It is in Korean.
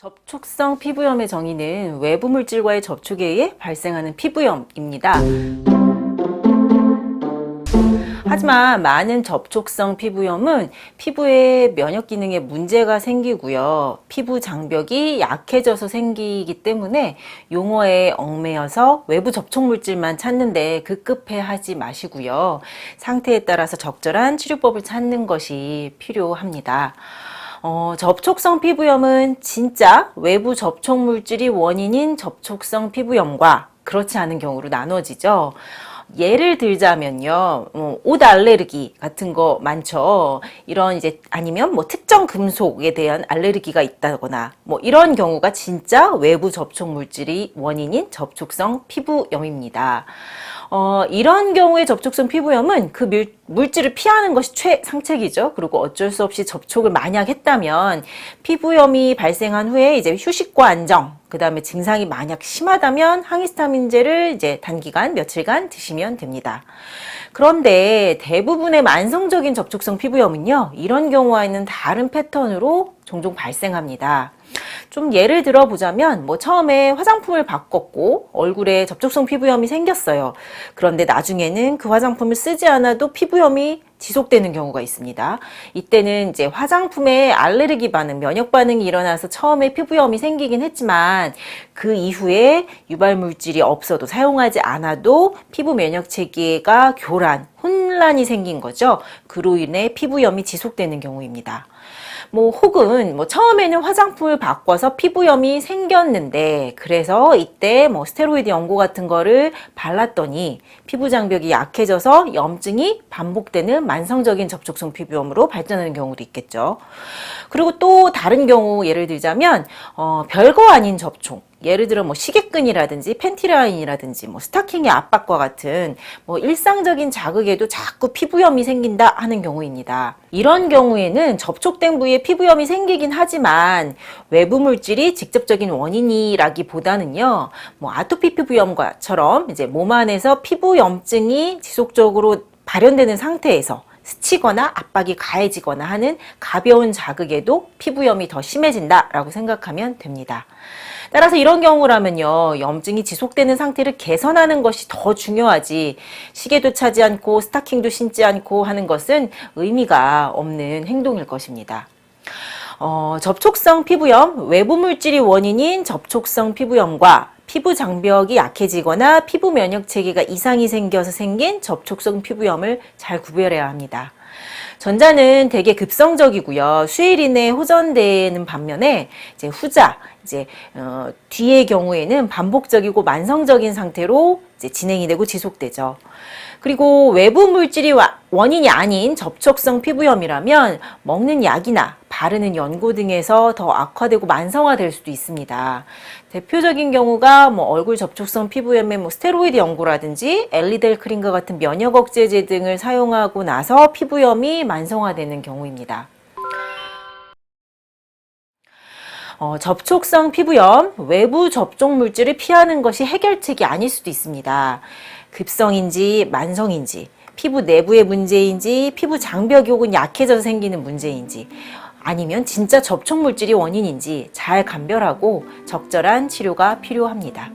접촉성 피부염의 정의는 외부 물질과의 접촉에 의해 발생하는 피부염입니다. 하지만 많은 접촉성 피부염은 피부의 면역 기능에 문제가 생기고요. 피부 장벽이 약해져서 생기기 때문에 용어에 얽매여서 외부 접촉 물질만 찾는데 급급해하지 마시고요. 상태에 따라서 적절한 치료법을 찾는 것이 필요합니다. 접촉성 피부염은 진짜 외부 접촉 물질이 원인인 접촉성 피부염과 그렇지 않은 경우로 나눠지죠. 예를 들자면요, 옷 알레르기 같은 거 많죠. 이런 이제 아니면 뭐 특정 금속에 대한 알레르기가 있다거나 뭐 이런 경우가 진짜 외부 접촉 물질이 원인인 접촉성 피부염입니다. 이런 경우의 접촉성 피부염은 그 물질을 피하는 것이 최상책이죠. 그리고 어쩔 수 없이 접촉을 만약 했다면 피부염이 발생한 후에 이제 휴식과 안정, 그 다음에 증상이 만약 심하다면 항히스타민제를 이제 단기간 며칠간 드시면 됩니다. 그런데 대부분의 만성적인 접촉성 피부염은요, 이런 경우와는 다른 패턴으로 종종 발생합니다. 좀 예를 들어 보자면 처음에 화장품을 바꿨고 얼굴에 접촉성 피부염이 생겼어요. 그런데 나중에는 그 화장품을 쓰지 않아도 피부염이 지속되는 경우가 있습니다. 이때는 이제 화장품에 알레르기 반응, 면역 반응이 일어나서 처음에 피부염이 생기긴 했지만 그 이후에 유발 물질이 없어도 사용하지 않아도 피부 면역 체계가 혼란이 생긴 거죠. 그로 인해 피부염이 지속되는 경우입니다. 혹은 처음에는 화장품을 바꿔서 피부염이 생겼는데 그래서 이때 스테로이드 연고 같은 거를 발랐더니 피부 장벽이 약해져서 염증이 반복되는 만성적인 접촉성 피부염으로 발전하는 경우도 있겠죠. 그리고 또 다른 경우 예를 들자면 별거 아닌 접촉, 예를 들어 시계끈이라든지 팬티라인이라든지 스타킹의 압박과 같은 일상적인 자극에도 자꾸 피부염이 생긴다 하는 경우입니다. 이런 경우에는 접촉된 부위에 피부염이 생기긴 하지만 외부 물질이 직접적인 원인이라기보다는요, 아토피 피부염과처럼 이제 몸 안에서 피부염증이 지속적으로 발현되는 상태에서 스치거나 압박이 가해지거나 하는 가벼운 자극에도 피부염이 더 심해진다라고 생각하면 됩니다. 따라서 이런 경우라면요, 염증이 지속되는 상태를 개선하는 것이 더 중요하지 시계도 차지 않고 스타킹도 신지 않고 하는 것은 의미가 없는 행동일 것입니다. 접촉성 피부염, 외부 물질이 원인인 접촉성 피부염과 피부 장벽이 약해지거나 피부 면역 체계가 이상이 생겨서 생긴 접촉성 피부염을 잘 구별해야 합니다. 전자는 되게 급성적이고요. 수일 이내에 호전되는 반면에 이제 후자, 뒤의 경우에는 반복적이고 만성적인 상태로 이제 진행이 되고 지속되죠. 그리고 외부 물질이 원인이 아닌 접촉성 피부염이라면 먹는 약이나 바르는 연고 등에서 더 악화되고 만성화될 수도 있습니다. 대표적인 경우가 얼굴 접촉성 피부염에 스테로이드 연고라든지 엘리델 크림과 같은 면역 억제제 등을 사용하고 나서 피부염이 만성화되는 경우입니다. 접촉성 피부염, 외부 접촉 물질을 피하는 것이 해결책이 아닐 수도 있습니다. 급성인지 만성인지, 피부 내부의 문제인지, 피부 장벽이 혹은 약해져서 생기는 문제인지, 아니면 진짜 접촉 물질이 원인인지 잘 감별하고 적절한 치료가 필요합니다.